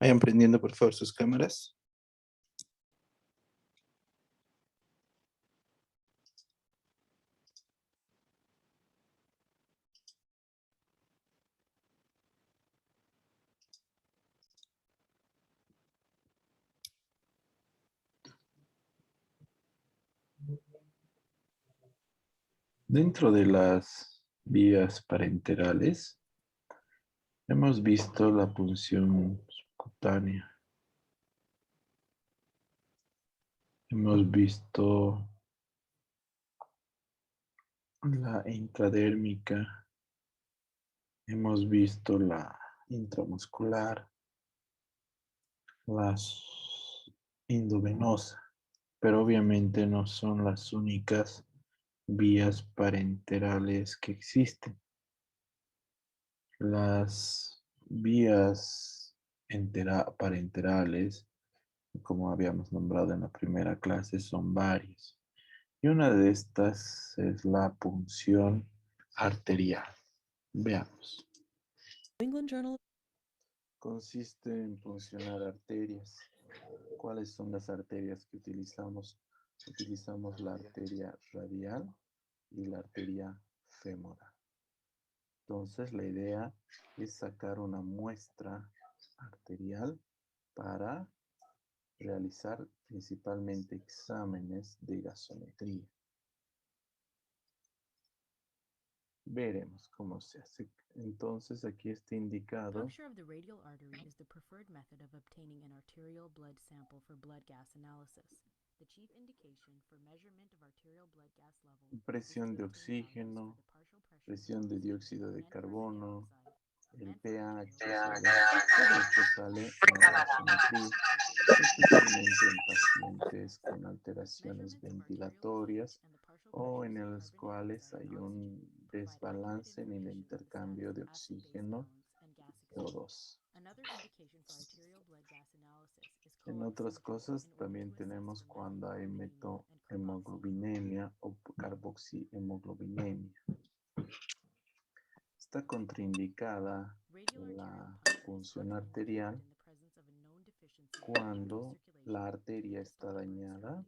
Vayan prendiendo por favor sus cámaras. Dentro de las vías parenterales hemos visto la punción subcutánea. Hemos visto la intradérmica. Hemos visto la intramuscular, la endovenosa, pero obviamente no son las únicas vías parenterales que existen. Las vías parenterales, como habíamos nombrado en la primera clase, son varias. Y una de estas es la punción arterial. Veamos. Consiste en puncionar arterias. ¿Cuáles son las arterias que utilizamos? Utilizamos la arteria radial y la arteria femoral. Entonces, la idea es sacar una muestra arterial para realizar principalmente exámenes de gasometría. Veremos cómo se hace. Entonces, aquí está indicado. Puncture of the radial artery is the preferred method of obtaining an arterial blood sample for blood gas analysis. The chief indication for measurement of arterial blood gas level Presión de oxígeno, presión de dióxido de carbono, el pH, todo esto sale en la gasometría, especialmente en pacientes con alteraciones ventilatorias o en los cuales hay un desbalance en el intercambio de oxígeno O2. En otras cosas también tenemos cuando hay methemoglobinemia o carboxihemoglobinemia. Está contraindicada la punción arterial cuando la arteria está dañada,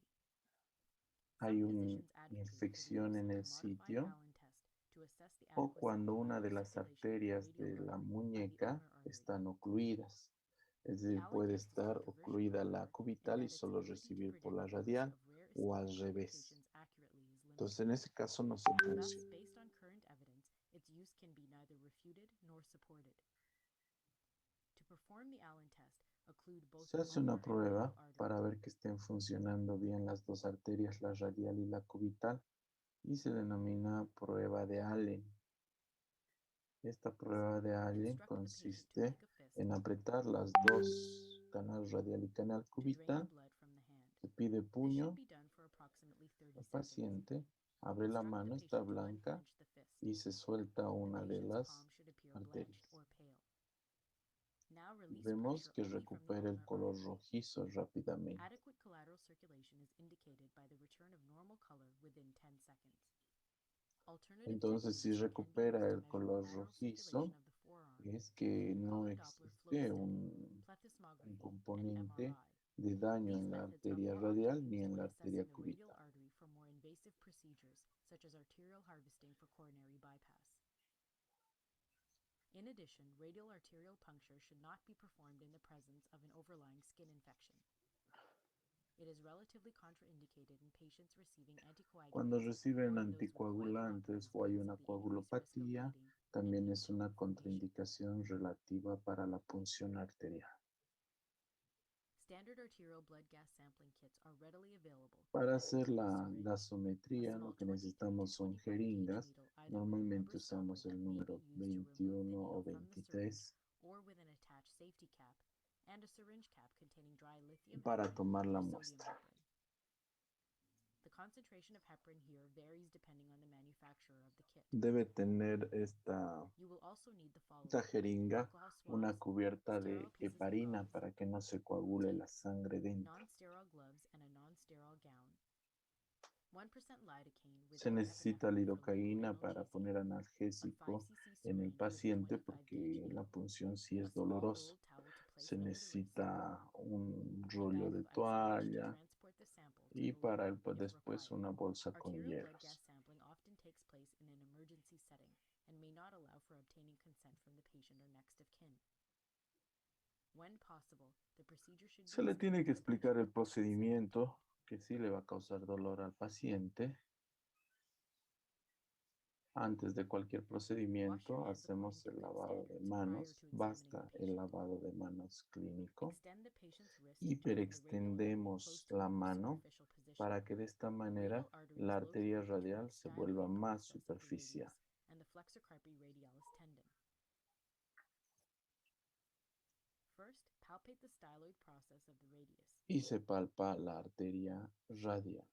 hay una infección en el sitio o cuando una de las arterias de la muñeca están ocluidas. Es decir, puede estar ocluida la cubital y solo recibir por la radial o al revés. Entonces, en ese caso no se funciona. Se hace una prueba para ver que estén funcionando bien las dos arterias, la radial y la cubital, y se denomina prueba de Allen. Esta prueba de Allen consiste en apretar las dos, canal radial y canal cubital. Se pide puño. El paciente abre la mano, está blanca, y se suelta una de las arterias. Vemos que recupera el color rojizo rápidamente. Entonces, si recupera el color rojizo, es que no existe un componente de daño en la arteria radial ni en la arteria cubital. In addition, radial arterial puncture should not be performed in the presence of an overlying skin infection. It is relatively contraindicated in patients receiving Cuando anticoagulants reciben or in those with quite anticoagulantes o hay because una of the increased risk of coagulopatía, bleeding, también es una contraindicación relativa para la punción arterial. Standard arterial blood gas sampling kits are readily available. Para hacer la gasometría, lo que necesitamos son jeringas. Normalmente usamos el número 21 o 23 para tomar la muestra. Debe tener esta jeringa una cubierta de heparina para que no se coagule la sangre dentro. Se necesita lidocaína para poner analgésico en el paciente porque la punción sí es dolorosa. se necesita un rollo de toalla y para el, pues, después una bolsa con Arterial blood hielos. gas sampling often takes place in an emergency setting and may not allow for obtaining consent from the patient or next of kin. When possible, the procedure should Se be le tiene explained que to the explicar el patient. procedimiento, que sí le va a causar dolor al paciente. Antes de cualquier Wash your procedimiento, hands according hacemos to el written lavado de standards prior manos. to examining Basta the el patient. lavado de manos clínico. Extend the patient's wrist Hiperextendemos to la a more mano superficial position. para que de esta manera Radial artery la is arteria located between radial the se vuelva styloid más process of the superficial. radius and the flexor carpi radialis tendon. First, palpate the styloid process of the radius. Y se palpa la arteria radial,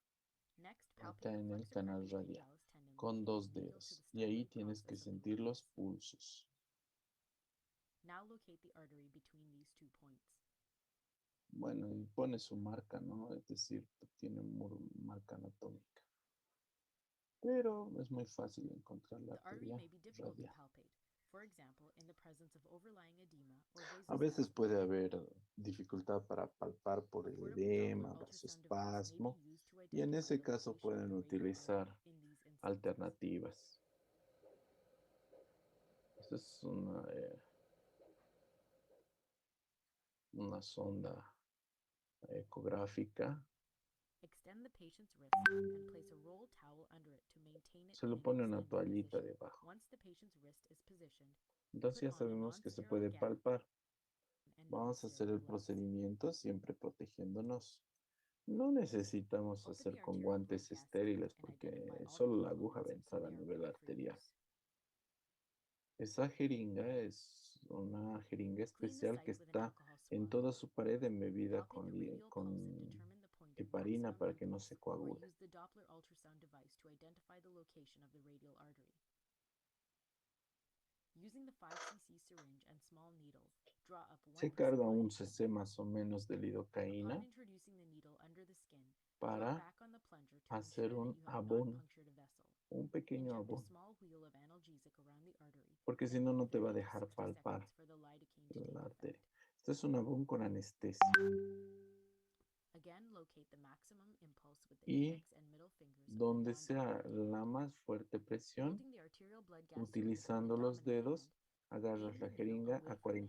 Next, acá palpate the en el flexor canal carpi radial, radialis tendon con located 2 medial to dedos. the Y ahí styloid tienes que process of the sentir los radius. pulsos. Now locate the artery between these 2 points. Bueno, y pone su marca, ¿no? Es decir, tiene marca anatómica. Pero es muy fácil encontrar la The artery arteria may be difficult to radial. palpate, for example, in the presence of overlying edema or A veces vasospasm. puede haber dificultad para palpar por A el portable edema, Doppler ultrasound device may vasoespasmo, be used to y en identify ese the caso location of pueden the radial utilizar artery in these instances. alternativas. Esta es una sonda ecográfica. Extend the patient's wrist and place a rolled towel under it to maintain it Se in le an pone una extended toallita position. debajo. Once the patient's wrist is positioned, Entonces ya sabemos que se puede palpar. and Vamos a hacer non-sterile el gloves. procedimiento siempre protegiéndonos. No necesitamos Open hacer the con arterial guantes blood gas estériles and porque identify all the solo la aguja va a components so entrar a they are nivel ready for arterial. use. Esa jeringa es una jeringa Clean the especial site que with an está alcohol en swab. toda su pared embebida Palpate the radial con pulse and determine the point of heparina maximum para que no impulse, se or coagule. use the Doppler ultrasound device to identify the location of the radial artery. Using the 5 cc syringe and small needle, draw up 1 Se piece of carga un line. cc más o menos de lidocaína Upon introducing the needle under the skin, draw para back on the plunger to hacer ensure un that you have not abón, punctured a vessel. un pequeño Inject a abón, small wheel of analgesic around the artery, porque si and no, no leave te the va a needle dejar 60 palpar seconds for the lidocaine to take la effect. arteria. Este es un abón con anestesia. Again, locate the maximum impulse with the Y index and middle fingers of the donde sea non-dominant hand. la más fuerte presión, Holding the arterial blood gas syringe in utilizando the los dominant dedos, hand, agarras aim la the needle jeringa away a from the hand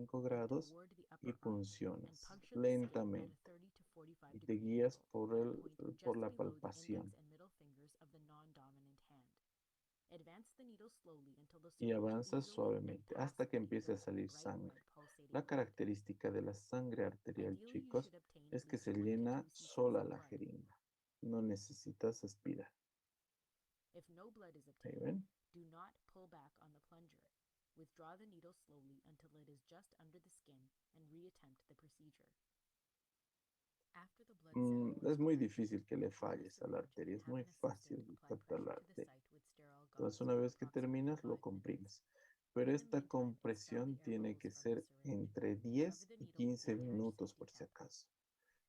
45 and grados toward the y upper arm, and puncionas puncture the skin at a lentamente 30 to 45 y te degree guías angle por, at a point por just la below the palpación index and middle fingers of the non-dominant hand. Advance the needle slowly until the y syringe avanzas easily and suavemente past hasta que the empiece a needle of salir bright sangre. red pulsating La blood. característica de la sangre arterial, Ideally, you chicos, should obtain es at que least se 1 to llena 2 cc's sola of la blood. jeringa. No necesitas aspirar. If no blood is Ahí obtained, ven. do not pull back on the plunger. Withdraw the needle slowly until it is just under the skin and reattempt the procedure. After the blood sample Es is muy collected, difícil que le remove the falles a la syringe arteria. and Es have muy an assistant fácil apply captar la pressure to the arteria. site with sterile Entonces, gauze una for vez que approximately terminas, lo 5 minutes. comprimes. Pero In the esta meantime, expel compresión the air tiene bubbles que from the ser syringe. entre Cover 10 the y needle with 15 the attached minutos safety por si cap, acaso.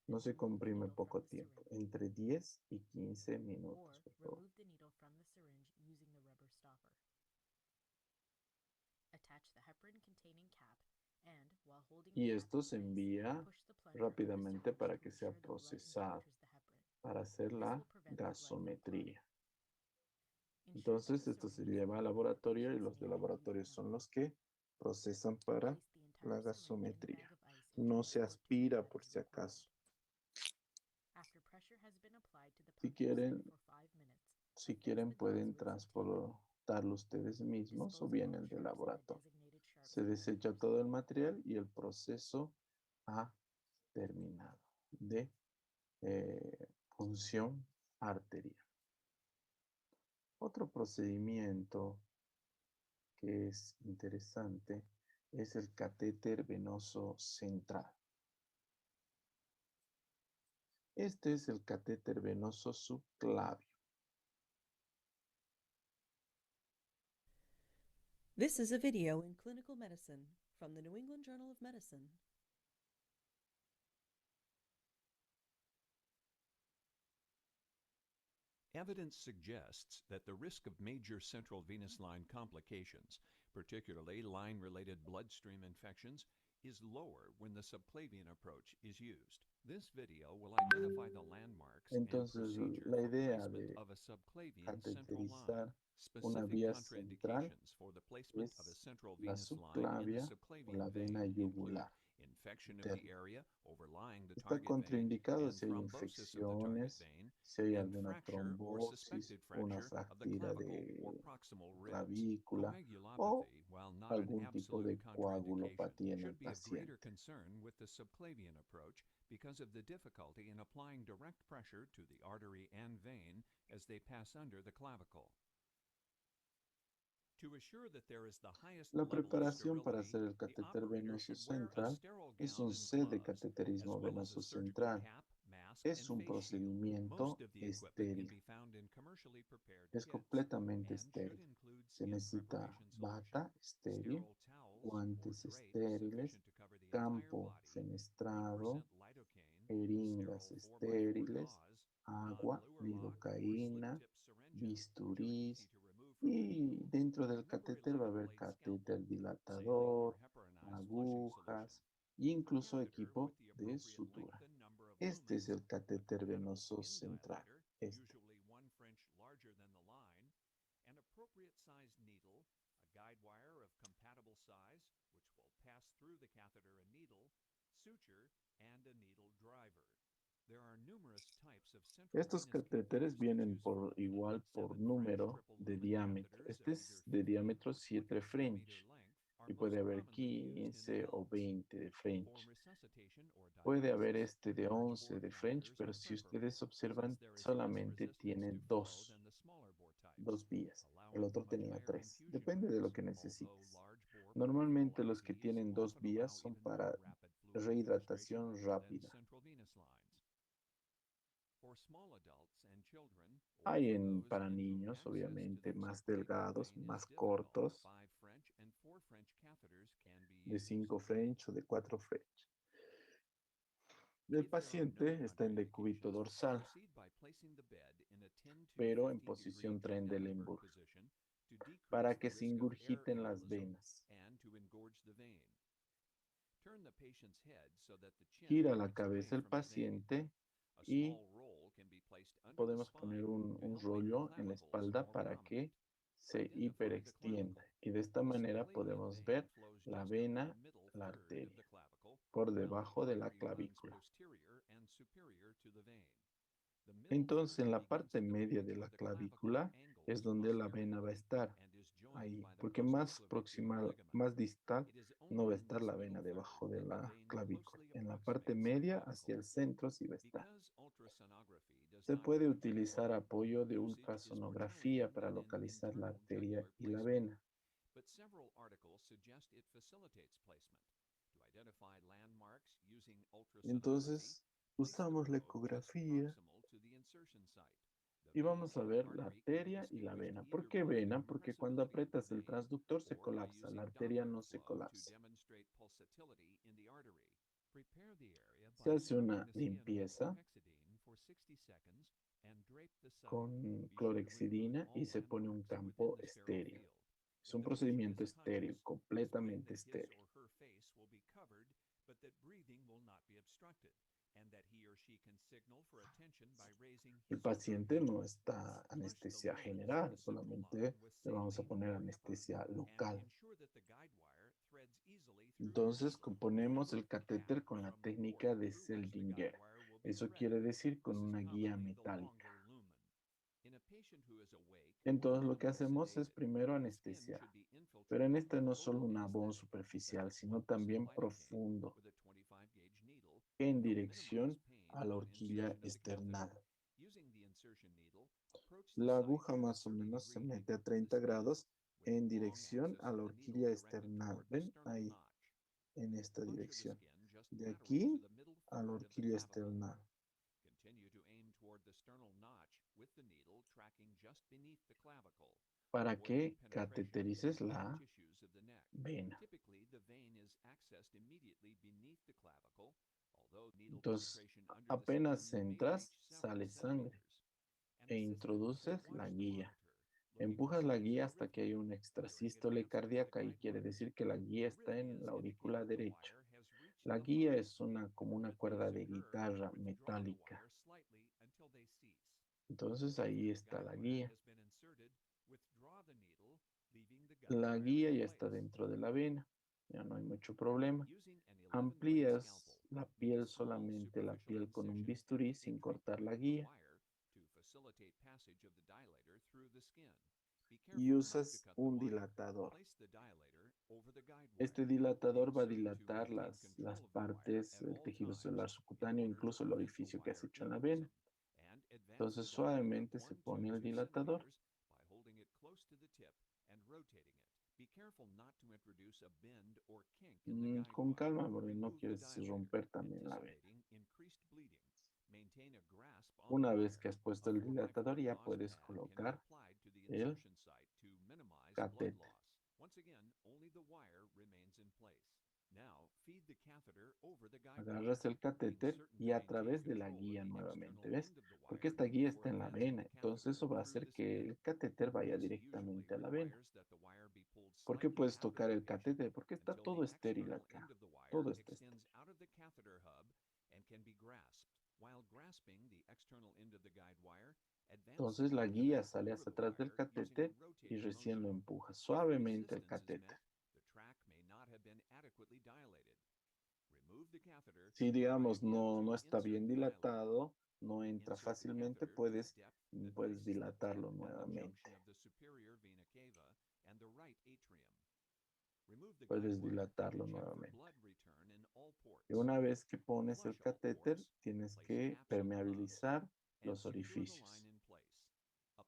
and No se remove the comprime needle from poco the tiempo. syringe. Entre 10 y 15 minutos, Or por favor. remove the needle from the syringe using the rubber stopper. Attach the heparin containing cap, and while holding the Y cap esto in se place, envía push the plunger of the rápidamente syringe para to que sea ensure the blood procesado, encounters the heparin. para hacer This la will prevent the blood from clotting. gasometría. Ensure that Entonces, the esto se syringe is lleva al located in the laboratorio y patient's los de near and laboratorio medial son mouth. los que procesan para Place the la entire syringe in the gasometría. bag of ice and No se transport to the aspira lab por as si required. acaso. After pressure has been applied to the Si puncture quieren, site for 5 minutes, si affix quieren the gloves pueden with some tape. transportarlo ustedes mismos o Dispose of bien all el de sharps in the laboratorio. designated sharps Se desecha containers. todo el material y el proceso ha terminado de punción arterial. Otro procedimiento que es interesante es el catéter venoso central. Este es el catéter venoso subclavio. This is a video in clinical medicine from the New England Journal of Medicine. Evidence suggests that the risk of major central venous line complications, particularly line-related bloodstream infections, is lower when the subclavian approach is used. This video will identify the landmarks and Entonces, procedure la for idea placement de of a subclavian central cateterizar line. una Specific vía central contraindications for the placement of a es central la venous line in the subclavia o subclavian la vein vena include yugular infection of the interna. area overlying the Está target vein contraindicado and si hay thrombosis of the target infecciones, vein si hay and alguna fracture or trombosis, suspected una fracture of the fractura clavicle or de proximal ribs. clavícula o Coagulopathy, while not an algún tipo absolute de contraindication, coagulopatía en el should be of greater paciente. concern with the subclavian approach because of the difficulty in applying direct pressure to the artery and vein as they pass under the clavicle. To assure that there is the highest La level of preparación para sterility, hacer el the catéter operator venoso should wear a central sterile es gown un and set de gloves, as cateterismo well as venoso a surgical central. cap, mask, Es and un face shield. procedimiento Most of the equipment can estéril. be found in commercially prepared Es kits completamente and should estéril. include Se skin necesita preparation solution, bata estéril, sterile towels or guantes drapes estériles, sufficient to cover the entire campo body, fenestrado, 80% lidocaine, jeringas sterile 4x4 estériles, gauze, agua, non-luer lock or lidocaína, slip-tip syringes, which are easy bisturís, to remove from the y needle, dentro del and catéter va a haber rubber-electroplate catéter scalpel, saline or dilatador, heparinized flushing solution, agujas e a incluso catheter equipo with the de appropriate sutura. length and number of Este es lumens, el a catéter compatible venoso skin central. dilator, Este. usually 1 French larger than the line, an appropriate sized needle, a guide wire of compatible size, which will pass through the catheter and needle, suture, and a needle driver. There are numerous types of central Estos venous catéteres catheters to vienen choose from, por igual por 7 French número triple de lumen diámetro. catheters Este of es either de 50 diámetro or 7 20 millimeter French length are y most puede haber commonly used in 15 o adults. 20 de For French. resuscitation or Puede haber dialysis, este de large 11 bore de French, catheters pero are si preferable, ustedes observan, since there is less solamente resistance tiene to flow than the smaller bore types, dos vías. El allowing otro much tenía higher 3. infusion Depende de lo rates, que although necesites. large bore Normalmente peripheral los que IVs tienen dos often vías allow son even more para rapid fluid administration rehidratación than rápida. central venous lines. For small adults and children, or Hay for those para in whom niños, access to obviamente, the más subclavian delgados, vein is más difficult, cortos, 5 French and 4 French catheters can be de used. 5 French o de 4 French. El If there are no paciente está en decúbito contraindications, dorsal, proceed by placing the bed in a 10 to pero en 15 degree posición Trendelenburg Trendelenburg, position to decrease para the que se risk of air ingurgiten las embolism venas. and to engorge the vein. Turn the patient's head so that the chin Gira la points away cabeza el from the vein. paciente A y small roll can be placed under the podemos spine poner un to help make the rollo en la clavicles espalda more para prominent. que se Identify the hiperextienda. clavicle. Y de esta The manera subclavian podemos vein ver flows la just vena, under the middle la third of the arteria, clavicle, por while the debajo de la artery runs clavícula. posterior and superior to the vein. The middle Entonces, third en la begins parte at the media point de la where the clavicle clavícula es angles donde la vena va a posteriorly estar, and is joined ahí, by the porque más prostoclavicular proximal, ligament. más distal, It is no va a only in estar this la middle vena third debajo de that the la vein clavícula. closely En la parte approximates the media, clavicle. hacia el centro, sí va a estar. Because ultrasonography does Se not puede capture utilizar bone, apoyo de usage is more ultrasonografía challenging para than in localizar la internal arteria jugular y la placement. vena. But several articles suggest it facilitates placement. To identify landmarks using ultrasonography, Entonces, place the usamos la probe just ecografía proximal to the insertion site. The y vein vamos a and ver la artery can be arteria y la distinguished vena. ¿Por either qué by the vena? Porque cuando compressibility of the aprietas el vein transductor se or by colapsa, la using arteria Doppler no se flow to colapsa. demonstrate pulsatility in the artery. Prepare the area Se by hace soaking una the skin with limpieza clorhexidine for 60 seconds and drape the site. con Be sure to include clorexidina y all se pone un landmarks campo within the sterile estéril. field. Es If un the patient procedimiento is estéril, unconscious, completamente explain that his estéril. or her face will be covered, but that breathing will not be obstructed, and that he or she can signal for attention by raising El his or her paciente hand. no está Flush the anestesia lumens general, from the central solamente line with le vamos a saline poner or anestesia heparin, and local. ensure that the guide wire threads easily through the Entonces needle. componemos el Work the catéter cap con la from the técnica port de through which the guide Seldinger. wire will be Eso threaded. quiere decir con This is una guía commonly the metálica. longer lumen. In a patient who is awake or Entonces lo que minimally hacemos es sedated, primero the skin anestesiar. should be Pero en infiltrated este with no a es solo local un abón anesthetic, such superficial, as sino 1% también lidocaine profundo, with a 25-gauge needle en to help dirección minimize pain a la on horquilla insertion of the external. catheter. Using the insertion needle, approach the La site aguja at a más o 30 menos se degree mete a angle to the 30 skin, grados with en long dirección axis a la of the needle horquilla directed external. toward the ¿Ven? sternal Ahí, notch. en esta Puncture the dirección. skin just De lateral to aquí the middle a la third of the horquilla clavicle. external. Continue to aim toward the sternal notch with the needle tracking just beneath the clavicle, Para avoiding que penetration cateterices into la the tissues of the neck. vena. Typically, the vein is accessed immediately beneath the clavicle, although needle Entonces, penetration under the apenas skin may entras, reach several sale sangre centimeters. An e assistant introduces watch la the guía. monitor, looking for Empujas la signs guía of hasta que hay arrhythmia una during extrasístole advancement of the cardíaca y guide quiere wire. decir que la guía está en Arrhythmias la aurícula indicate that the derecha. wire has La guía es como una cuerda de guitarra metálica. Entonces ahí está la guía. La guía ya está dentro de la vena. Ya no hay mucho problema. Amplías la piel, solamente la piel con un bisturí sin cortar la guía. Y usas un dilatador. Este dilatador va a dilatar las partes, el tejido celular subcutáneo, incluso el orificio que has hecho en la vena. Entonces suavemente se pone el dilatador. Con calma, porque no quieres romper también la vena. Una vez que has puesto el dilatador, ya puedes colocar el catéter. Agarras el catéter y a través de la guía nuevamente, ¿ves? Porque esta guía está en la vena, entonces eso va a hacer que el catéter vaya directamente a la vena. ¿Por qué puedes tocar el catéter? Porque está todo estéril acá, todo está estéril. Entonces la guía sale hacia atrás del catéter y recién lo empuja suavemente el catéter. Si digamos no está bien dilatado, no entra fácilmente, puedes dilatarlo nuevamente. Puedes dilatarlo nuevamente. Y una vez que pones el catéter, tienes que permeabilizar los orificios.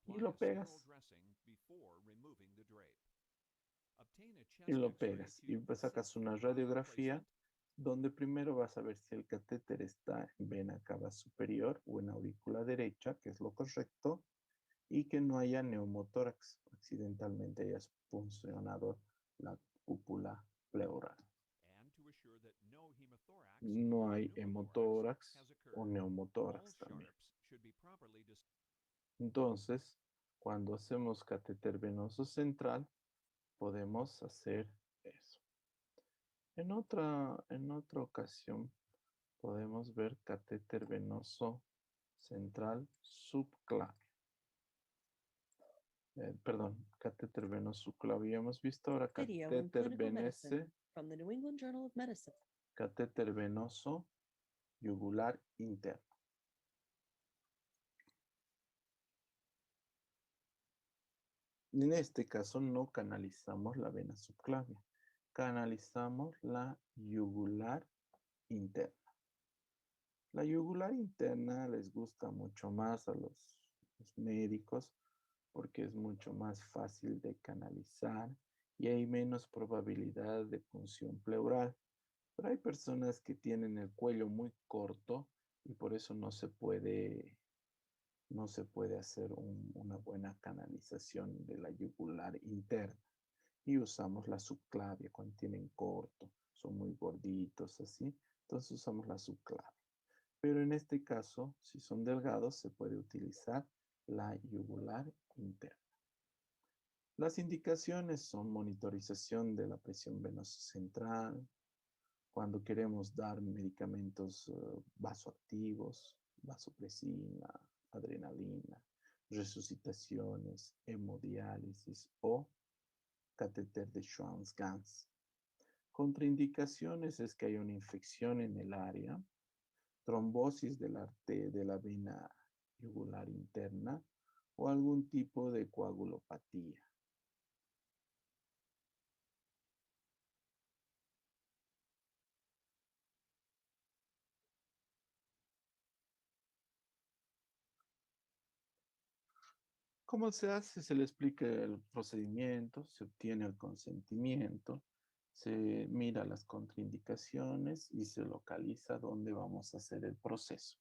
Y lo pegas. Y lo pegas. Y pues sacas una radiografía donde primero vas a ver si el catéter está en vena cava superior o en aurícula derecha, que es lo correcto, y que no haya neumotórax, accidentalmente hayas puncionado la cúpula pleural. No hay hemotórax o neumotórax también. Entonces, cuando hacemos catéter venoso central, podemos hacer eso. En otra ocasión podemos ver catéter venoso central subclavio. Perdón, catéter venoso subclavio. Ya hemos visto ahora Video in catéter Clinical venese, Medicine from the New England Journal of Medicine. catéter venoso yugular interno. En este caso no canalizamos la vena subclavia, canalizamos la yugular interna. La yugular interna les gusta mucho más a los médicos porque es mucho más fácil de canalizar y hay menos probabilidad de punción pleural. Pero hay personas que tienen el cuello muy corto y por eso no se puede hacer una buena canalización de la yugular interna. Y usamos la subclavia cuando tienen corto, son muy gorditos así, entonces usamos la subclavia. Pero en este caso, si son delgados, se puede utilizar la yugular interna. Las indicaciones son monitorización de la presión venosa central, cuando queremos dar medicamentos vasoactivos, vasopresina, adrenalina, resucitaciones, hemodiálisis o catéter de Schwann-Ganz. Contraindicaciones es que hay una infección en el área, trombosis de la vena yugular interna o algún tipo de coagulopatía. ¿Cómo se hace? Se le explica el procedimiento, se obtiene el consentimiento, se mira las contraindicaciones y se localiza dónde vamos a hacer el proceso.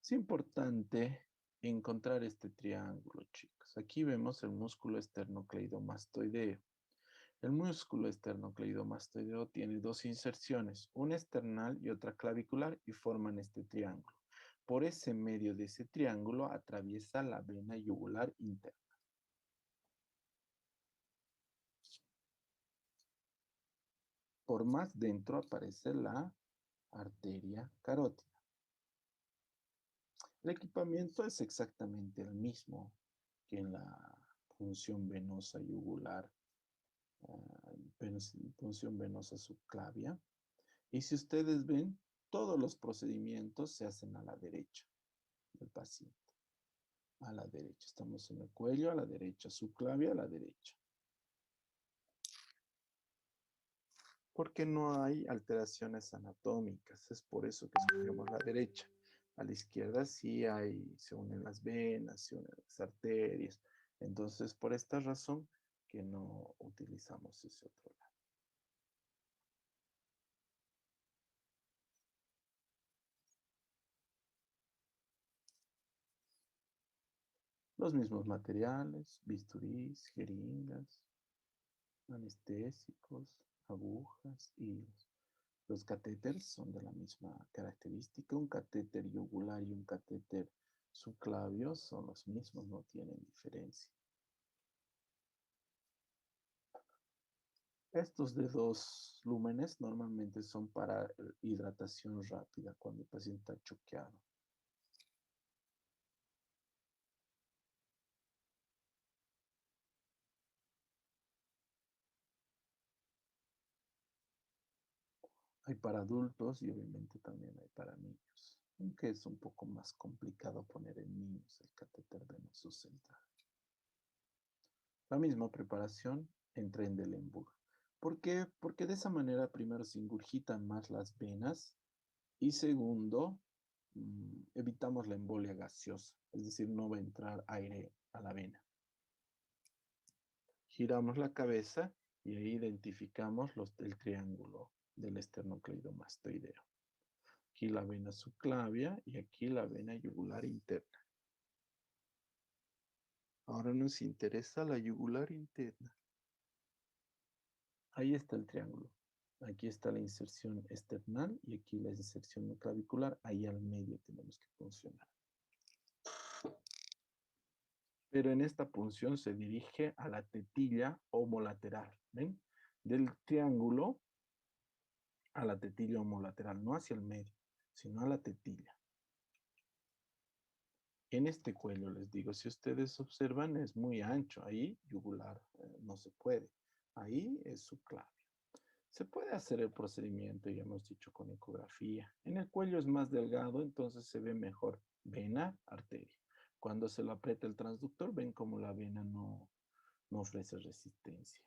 Es importante encontrar este triángulo, chicos. Aquí vemos el músculo esternocleidomastoideo. El músculo esternocleidomastoideo tiene dos inserciones, una esternal y otra clavicular, y forman este triángulo. Por ese medio de ese triángulo atraviesa la vena yugular interna. Por más dentro aparece la arteria carótida. El equipamiento es exactamente el mismo que en la punción venosa yugular, punción venosa subclavia. Y si ustedes ven, todos los procedimientos se hacen a la derecha del paciente. A la derecha, estamos en el cuello, a la derecha, subclavia a la derecha. Porque no hay alteraciones anatómicas, es por eso que escogemos la derecha. A la izquierda sí hay, se unen las venas, se unen las arterias. Entonces, por esta razón que no utilizamos ese otro lado. Los mismos materiales, bisturís, jeringas, anestésicos, agujas, hilos. Los catéteres son de la misma característica. Un catéter yugular y un catéter subclavio son los mismos, no tienen diferencia. Estos de 2 lúmenes normalmente son para hidratación rápida cuando el paciente está choqueado. Hay para adultos y obviamente también hay para niños, aunque es un poco más complicado poner en niños el catéter venoso central. La misma preparación en Trendelenburg. ¿Por qué? Porque de esa manera primero se ingurgitan más las venas y segundo, evitamos la embolia gaseosa, es decir, no va a entrar aire a la vena. Giramos la cabeza y ahí identificamos el triángulo del esternocleidomastoideo. Aquí la vena subclavia y aquí la vena yugular interna. Ahora nos interesa la yugular interna. Ahí está el triángulo. Aquí está la inserción esternal y aquí la inserción clavicular. Ahí al medio tenemos que puncionar. Pero en esta punción se dirige a la tetilla homolateral. ¿Ven? Del triángulo a la tetilla homolateral, no hacia el medio, sino a la tetilla. En este cuello, les digo, si ustedes observan, es muy ancho. Ahí, yugular, no se puede. Ahí es subclavio. Se puede hacer el procedimiento, ya hemos dicho, con ecografía. En el cuello es más delgado, entonces se ve mejor vena, arteria. Cuando se lo aprieta el transductor, ven como la vena no ofrece resistencia.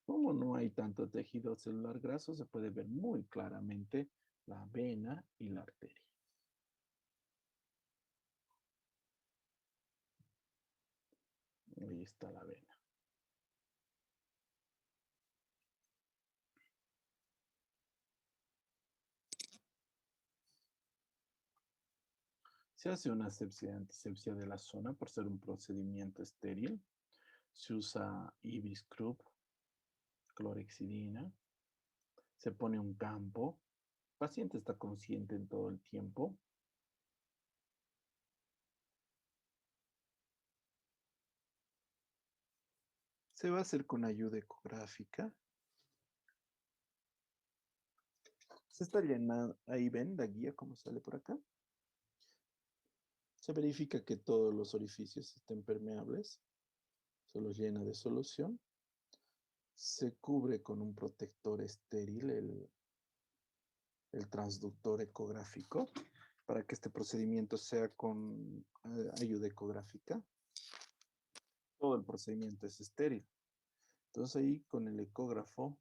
Como no hay tanto tejido celular graso, se puede ver muy claramente la vena y la arteria. Ahí está la vena. Se hace una asepsia y antisepsia de la zona por ser un procedimiento estéril. Se usa Ibis-Krupp, clorexidina. Se pone un campo. El paciente está consciente en todo el tiempo. Se va a hacer con ayuda ecográfica. Se está llenando, ahí ven la guía como sale por acá. Se verifica que todos los orificios estén permeables. Se los llena de solución. Se cubre con un protector estéril el transductor ecográfico para que este procedimiento sea con ayuda ecográfica. Todo el procedimiento es estéril. Entonces ahí con el ecógrafo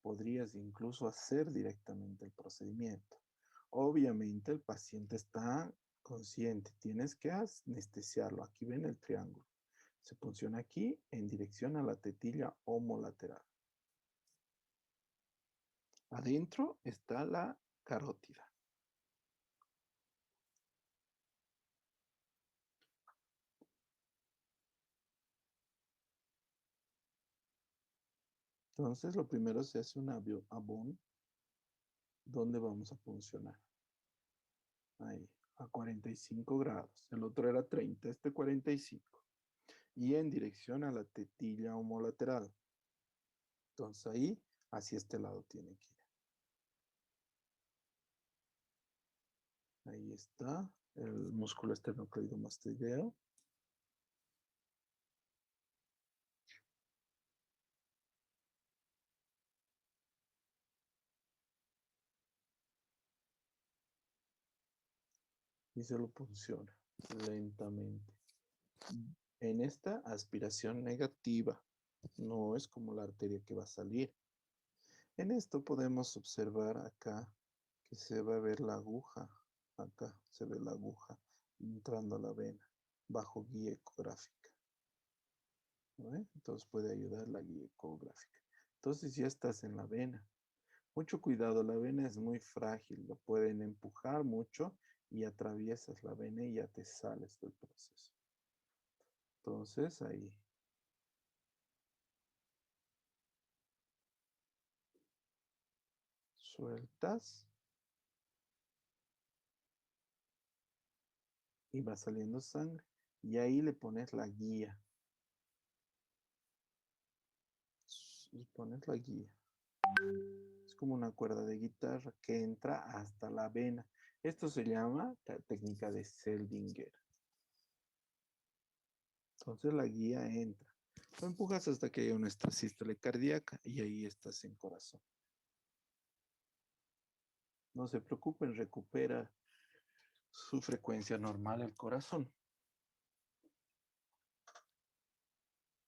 podrías incluso hacer directamente el procedimiento. Obviamente el paciente está consciente, tienes que anestesiarlo. Aquí ven el triángulo. Se funciona aquí en dirección a la tetilla homolateral. Adentro está la carótida. Entonces, lo primero se hace un abón donde vamos a funcionar. Ahí, a 45 grados. El otro era 30, este 45. Y en dirección a la tetilla homolateral. Entonces ahí, hacia este lado tiene que ir. Ahí está el músculo esternocleidomastoideo. Y se lo funciona lentamente. En esta aspiración negativa, no es como la arteria que va a salir. En esto podemos observar acá que se va a ver la aguja. Acá se ve la aguja entrando a la vena bajo guía ecográfica. ¿No ve? Entonces puede ayudar la guía ecográfica. Entonces ya estás en la vena. Mucho cuidado, la vena es muy frágil, lo pueden empujar mucho y atraviesas la vena y ya te sales del proceso. Entonces ahí. Sueltas. Y va saliendo sangre. Y ahí le pones la guía. Y pones la guía. Es como una cuerda de guitarra que entra hasta la vena. Esto se llama la técnica de Seldinger. Entonces la guía entra. Lo empujas hasta que haya una sístole cardíaca y ahí estás en corazón. No se preocupen, recupera su frecuencia normal el corazón.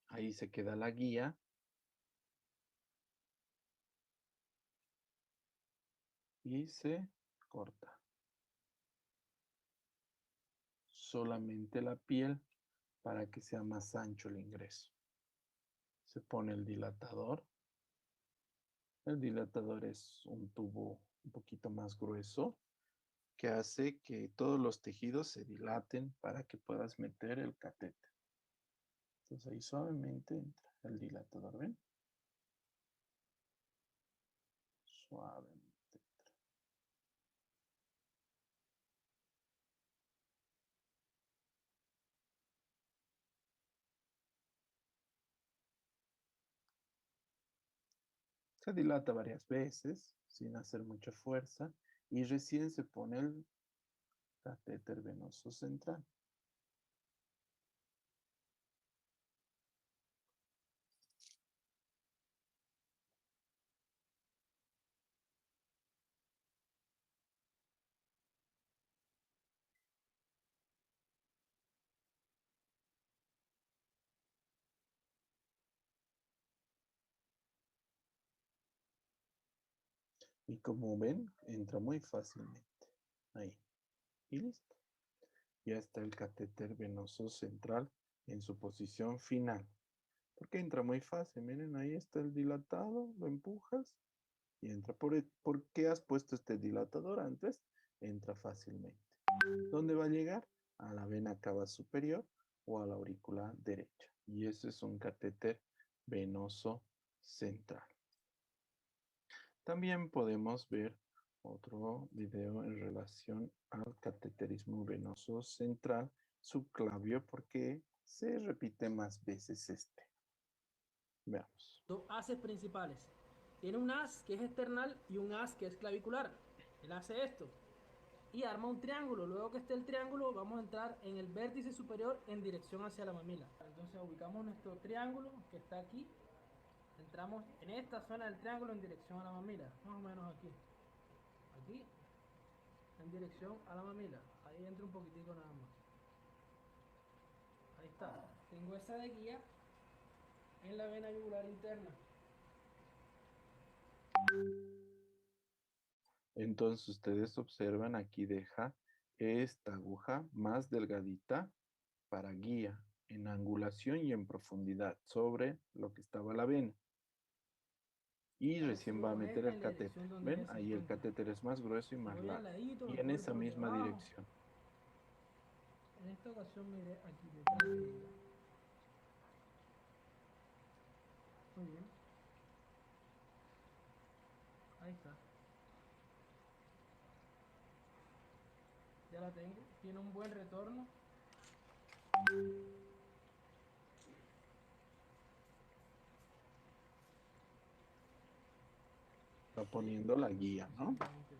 Ahí se queda la guía. Y se corta. Solamente la piel para que sea más ancho el ingreso. Se pone el dilatador. El dilatador es un tubo un poquito más grueso que hace que todos los tejidos se dilaten para que puedas meter el catéter. Entonces ahí suavemente entra el dilatador, ¿ven? Suavemente. Se dilata varias veces sin hacer mucha fuerza y recién se pone el catéter venoso central. Y como ven, entra muy fácilmente. Ahí. Y listo. Ya está el catéter venoso central en su posición final. Porque entra muy fácil. Miren, ahí está el dilatado. Lo empujas y entra. ¿Por qué has puesto este dilatador antes? Entra fácilmente. ¿Dónde va a llegar? A la vena cava superior o a la aurícula derecha. Y ese es un catéter venoso central. También podemos ver otro video en relación al cateterismo venoso central subclavio porque se repite más veces este. Veamos. Dos haces principales. Tiene un haz que es external y un haz que es clavicular. Él hace esto y arma un triángulo. Luego que esté el triángulo, vamos a entrar en el vértice superior en dirección hacia la mamila. Entonces ubicamos nuestro triángulo que está aquí. Entramos en esta zona del triángulo en dirección a la mamila. Más o menos aquí. Aquí, en dirección a la mamila. Ahí entra un poquitico nada más. Ahí está. Tengo esa de guía en la vena yugular interna. Entonces ustedes observan aquí deja esta aguja más delgadita para guía en angulación y en profundidad sobre lo que estaba la vena. Y recién va a meter el catéter. ¿Ven? Ahí el catéter es más grueso y más largo. Y en esa misma dirección. En esta ocasión miré aquí detrás de ella. Muy bien. Ahí está. Ya la tengo. Tiene un buen retorno. Va poniendo la guía, ¿no? Exactamente.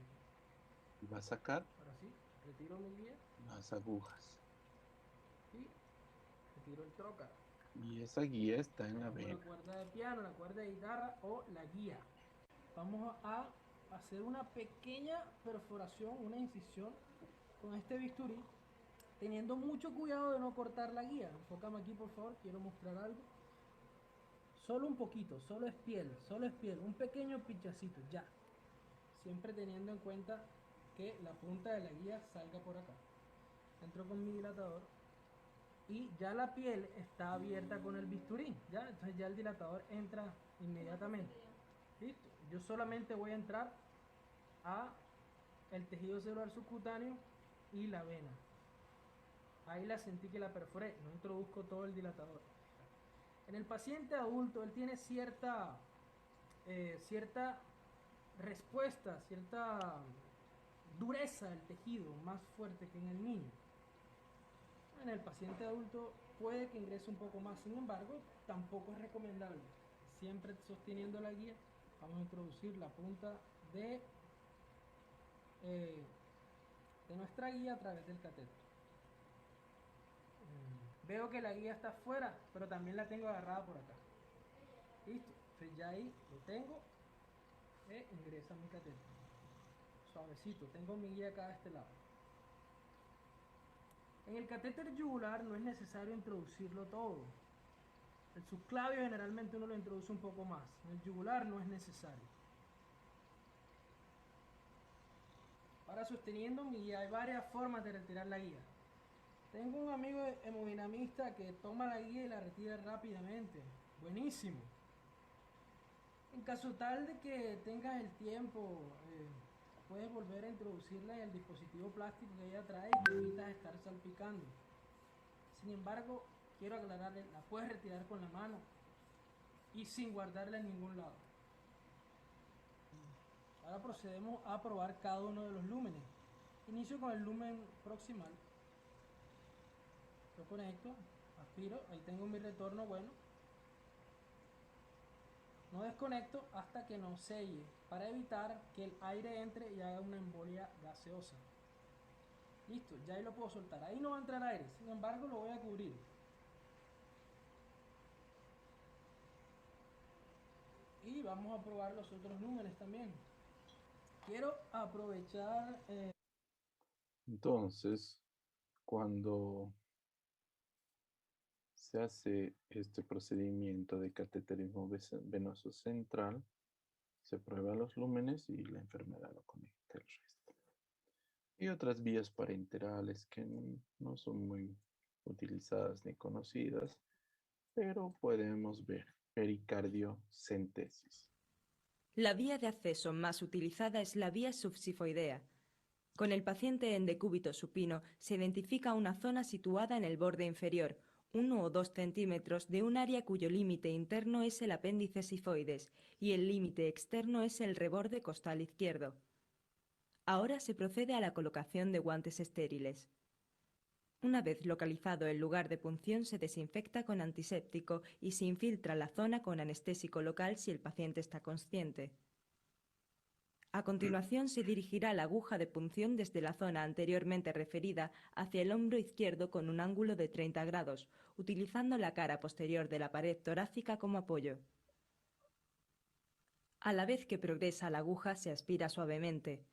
Y va a sacar Ahora sí. retiro mi guía las agujas. y retiro el trocar. Y esa guía está en la Pongo la vena. cuerda de piano, la cuerda de guitarra o la guía. Vamos a hacer una pequeña perforación, una incisión con este bisturí, teniendo mucho cuidado de no cortar la guía. Enfócame aquí, por favor, quiero mostrar algo. Solo un poquito, solo es piel, un pequeño pinchacito, ya. Siempre teniendo en cuenta que la punta de la guía salga por acá. Entro con mi dilatador y ya la piel está abierta con el bisturí, ya, entonces ya el dilatador entra inmediatamente. Listo, yo solamente voy a entrar a el tejido celular subcutáneo y la vena. Ahí la sentí que la perforé, no introduzco todo el dilatador. En el paciente adulto, él tiene cierta respuesta, cierta dureza del tejido más fuerte que en el niño. En el paciente adulto puede que ingrese un poco más, sin embargo, tampoco es recomendable. Siempre sosteniendo la guía, vamos a introducir la punta eh, de nuestra guía a través del catéter. Veo que la guía está afuera, pero también la tengo agarrada por acá. Listo, entonces ya ahí lo tengo e ingresa mi catéter. Suavecito, tengo mi guía acá de este lado. En el catéter yugular no es necesario introducirlo todo. El subclavio generalmente uno lo introduce un poco más. En el yugular no es necesario. Ahora sosteniendo mi guía, hay varias formas de retirar la guía. Tengo un amigo hemodinamista que toma la guía y la retira rápidamente. Buenísimo. En caso tal de que tengas el tiempo, puedes volver a introducirla en el dispositivo plástico que ella trae y te evitas estar salpicando. Sin embargo, quiero aclararle, la puedes retirar con la mano y sin guardarla en ningún lado. Ahora procedemos a probar cada uno de los lúmenes. Inicio con el lumen proximal. Lo conecto, aspiro, ahí tengo mi retorno bueno. No desconecto hasta que no selle, para evitar que el aire entre y haga una embolia gaseosa. Listo, ya ahí lo puedo soltar. Ahí no va a entrar aire, sin embargo lo voy a cubrir. Y vamos a probar los otros lúmenes también. Quiero aprovechar... Entonces, cuando se hace este procedimiento de cateterismo venoso central, se prueba los lúmenes y la enfermera lo conecta el resto. Y otras vías parenterales que no son muy utilizadas ni conocidas, pero podemos ver pericardiocentesis. La vía de acceso más utilizada es la vía subsifoidea. Con el paciente en decúbito supino se identifica una zona situada en el borde inferior, 1 o 2 centímetros de un área cuyo límite interno es el apéndice sifoides y el límite externo es el reborde costal izquierdo. Ahora se procede a la colocación de guantes estériles. Una vez localizado el lugar de punción, se desinfecta con antiséptico y se infiltra la zona con anestésico local si el paciente está consciente. A continuación se dirigirá la aguja de punción desde la zona anteriormente referida hacia el hombro izquierdo con un ángulo de 30 grados, utilizando la cara posterior de la pared torácica como apoyo. A la vez que progresa la aguja se aspira suavemente.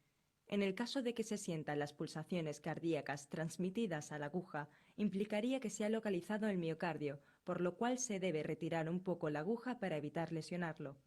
En el caso de que se sientan las pulsaciones cardíacas transmitidas a la aguja, implicaría que se ha localizado el miocardio, por lo cual se debe retirar un poco la aguja para evitar lesionarlo.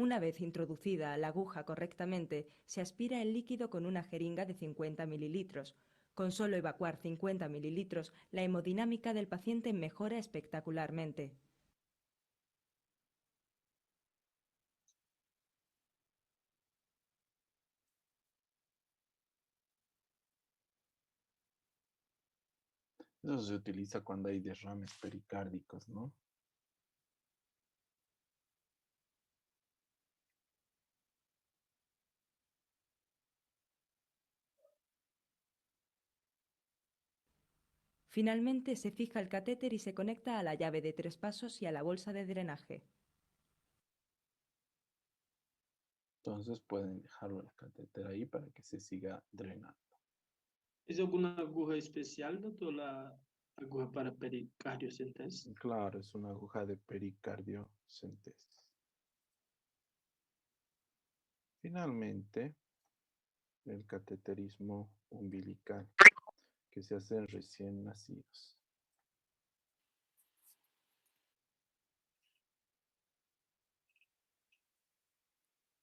Una vez introducida la aguja correctamente, se aspira el líquido con una jeringa de 50 mililitros. Con solo evacuar 50 mililitros, la hemodinámica del paciente mejora espectacularmente. Eso se utiliza cuando hay derrames pericárdicos, ¿no? Finalmente se fija el catéter y se conecta a la llave de 3 pasos y a la bolsa de drenaje. Entonces pueden dejarlo el catéter ahí para que se siga drenando. ¿Es alguna aguja especial, doctor? La aguja para pericardiocentesis. Claro, es una aguja de pericardiocentesis. Finalmente, el cateterismo umbilical, que se hace en recién nacidos.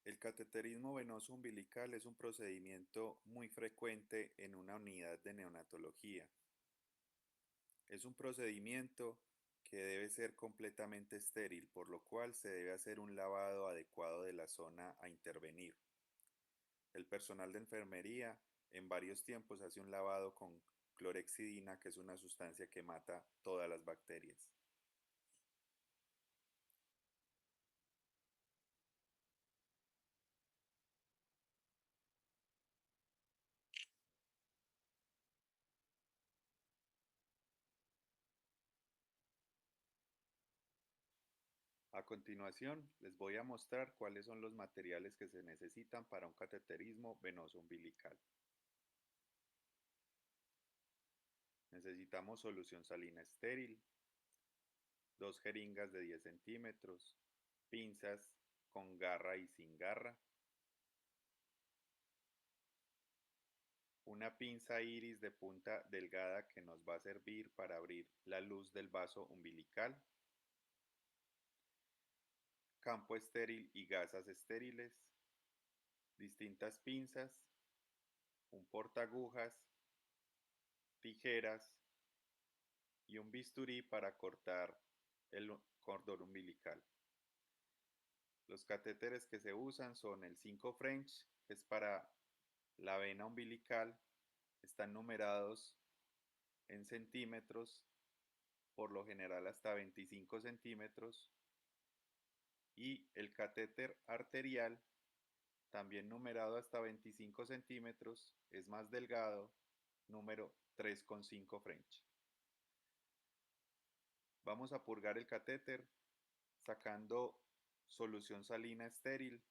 El cateterismo venoso umbilical es un procedimiento muy frecuente en una unidad de neonatología. Es un procedimiento que debe ser completamente estéril, por lo cual se debe hacer un lavado adecuado de la zona a intervenir. El personal de enfermería en varios tiempos hace un lavado con clorexidina, que es una sustancia que mata todas las bacterias. A continuación, les voy a mostrar cuáles son los materiales que se necesitan para un cateterismo venoso umbilical. Necesitamos solución salina estéril, 2 jeringas de 10 centímetros, pinzas con garra y sin garra, una pinza iris de punta delgada que nos va a servir para abrir la luz del vaso umbilical, campo estéril y gasas estériles, distintas pinzas, un portaagujas, tijeras y un bisturí para cortar el cordón umbilical. Los catéteres que se usan son el 5 French, que es para la vena umbilical, están numerados en centímetros, por lo general hasta 25 centímetros, y el catéter arterial, también numerado hasta 25 centímetros, es más delgado, número 3,5 French. Vamos a purgar el catéter sacando solución salina estéril.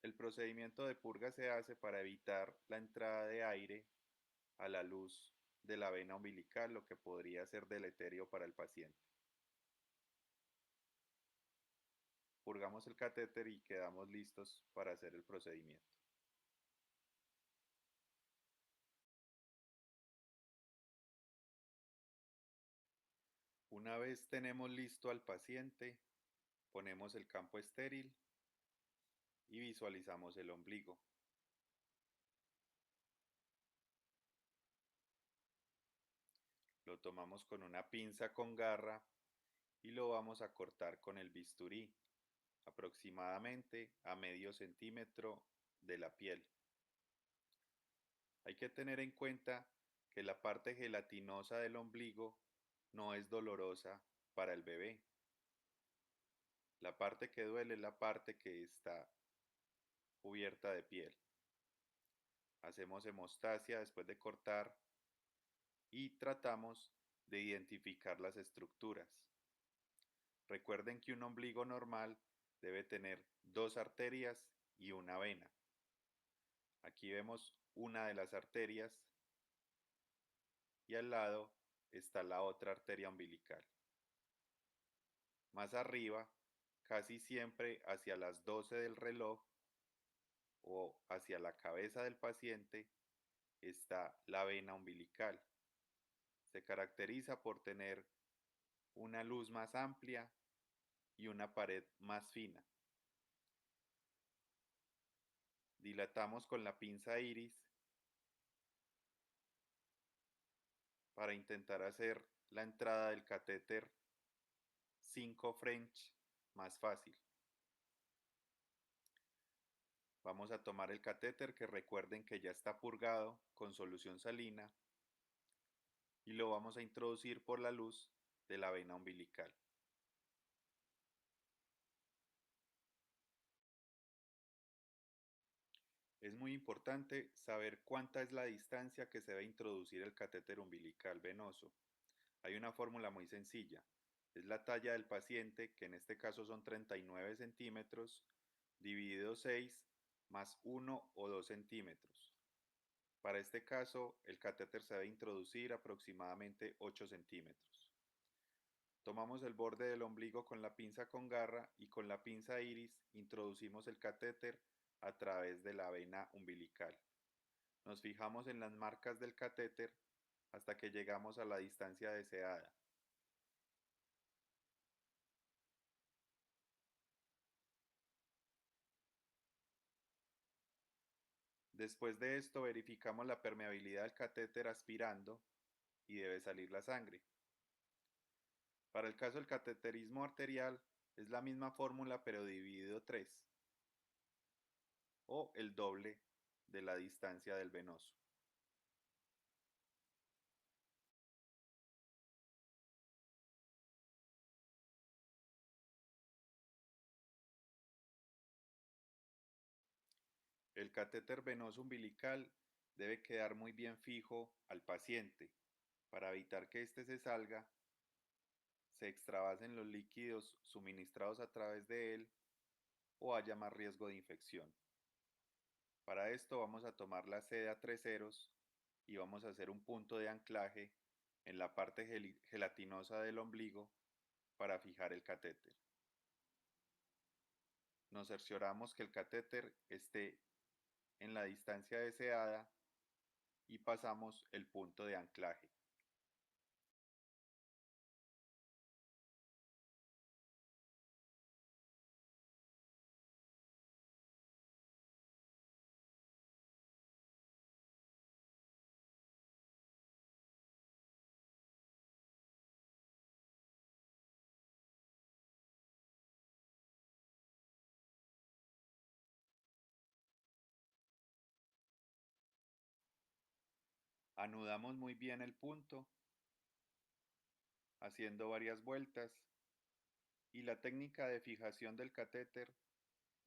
El procedimiento de purga se hace para evitar la entrada de aire a la luz de la vena umbilical, lo que podría ser deleterio para el paciente. Purgamos el catéter y quedamos listos para hacer el procedimiento. Una vez tenemos listo al paciente, ponemos el campo estéril y visualizamos el ombligo. Lo tomamos con una pinza con garra y lo vamos a cortar con el bisturí, aproximadamente a medio centímetro de la piel. Hay que tener en cuenta que la parte gelatinosa del ombligo no es dolorosa para el bebé. La parte que duele es la parte que está cubierta de piel. Hacemos hemostasia después de cortar y tratamos de identificar las estructuras. Recuerden que un ombligo normal debe tener 2 arterias y una vena. Aquí vemos una de las arterias y al lado está la otra arteria umbilical. Más arriba, casi siempre hacia las 12 del reloj o hacia la cabeza del paciente, está la vena umbilical. Se caracteriza por tener una luz más amplia y una pared más fina. Dilatamos con la pinza iris para intentar hacer la entrada del catéter 5 French más fácil. Vamos a tomar el catéter, que recuerden que ya está purgado con solución salina, y lo vamos a introducir por la luz de la vena umbilical. Es muy importante saber cuánta es la distancia que se debe introducir el catéter umbilical venoso. Hay una fórmula muy sencilla. Es la talla del paciente, que en este caso son 39 centímetros, dividido 6 más 1 o 2 centímetros. Para este caso, el catéter se debe introducir aproximadamente 8 centímetros. Tomamos el borde del ombligo con la pinza con garra y con la pinza iris introducimos el catéter a través de la vena umbilical. Nos fijamos en las marcas del catéter hasta que llegamos a la distancia deseada. Después de esto verificamos la permeabilidad del catéter aspirando y debe salir la sangre. Para el caso del cateterismo arterial es la misma fórmula pero dividido 3 o el doble de la distancia del venoso. El catéter venoso umbilical debe quedar muy bien fijo al paciente para evitar que éste se salga, se extravasen los líquidos suministrados a través de él o haya más riesgo de infección. Para esto vamos a tomar la seda 3 ceros y vamos a hacer un punto de anclaje en la parte gelatinosa del ombligo para fijar el catéter. Nos cercioramos que el catéter esté en la distancia deseada y pasamos el punto de anclaje. Anudamos muy bien el punto, haciendo varias vueltas, y la técnica de fijación del catéter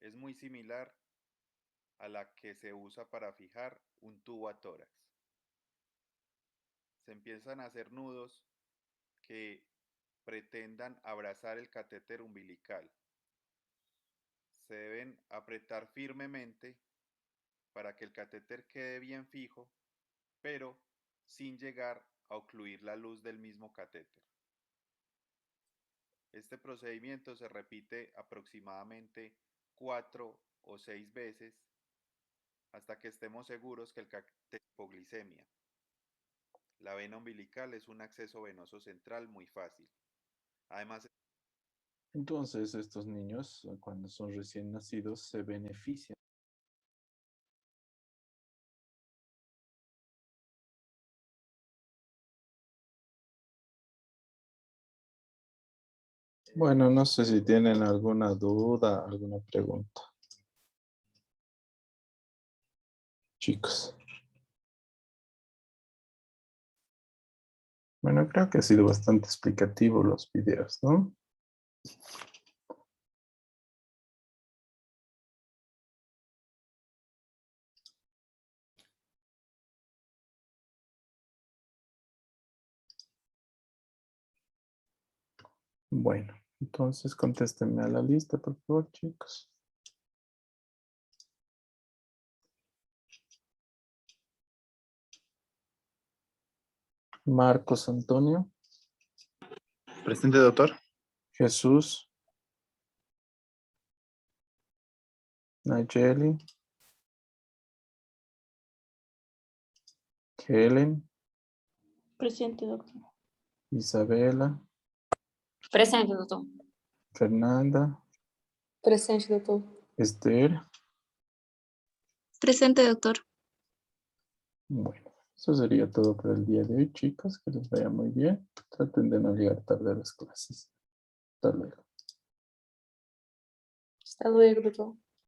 es muy similar a la que se usa para fijar un tubo a tórax. Se empiezan a hacer nudos que pretendan abrazar el catéter umbilical. Se deben apretar firmemente para que el catéter quede bien fijo, pero sin llegar a ocluir la luz del mismo catéter. Este procedimiento se repite aproximadamente 4 o 6 veces hasta que estemos seguros que el catéter tiene hipoglicemia. La vena umbilical es un acceso venoso central muy fácil. Además, Entonces, estos niños, cuando son recién nacidos, se benefician. Bueno, no sé si tienen alguna duda, alguna pregunta. Chicos. Bueno, creo que ha sido bastante explicativo los videos, ¿no? Bueno, entonces contéstenme a la lista, por favor, chicos. Marcos Antonio. Presente, doctor. Jesús. Nayeli. Helen. Presente, doctor. Isabela. Presente, doctor. Fernanda. Presente, doctor. Esther. Presente, doctor. Bueno, eso sería todo por el día de hoy, chicos. Que les vaya muy bien. Traten de no llegar tarde a las clases. Hasta luego. Hasta luego, doctor.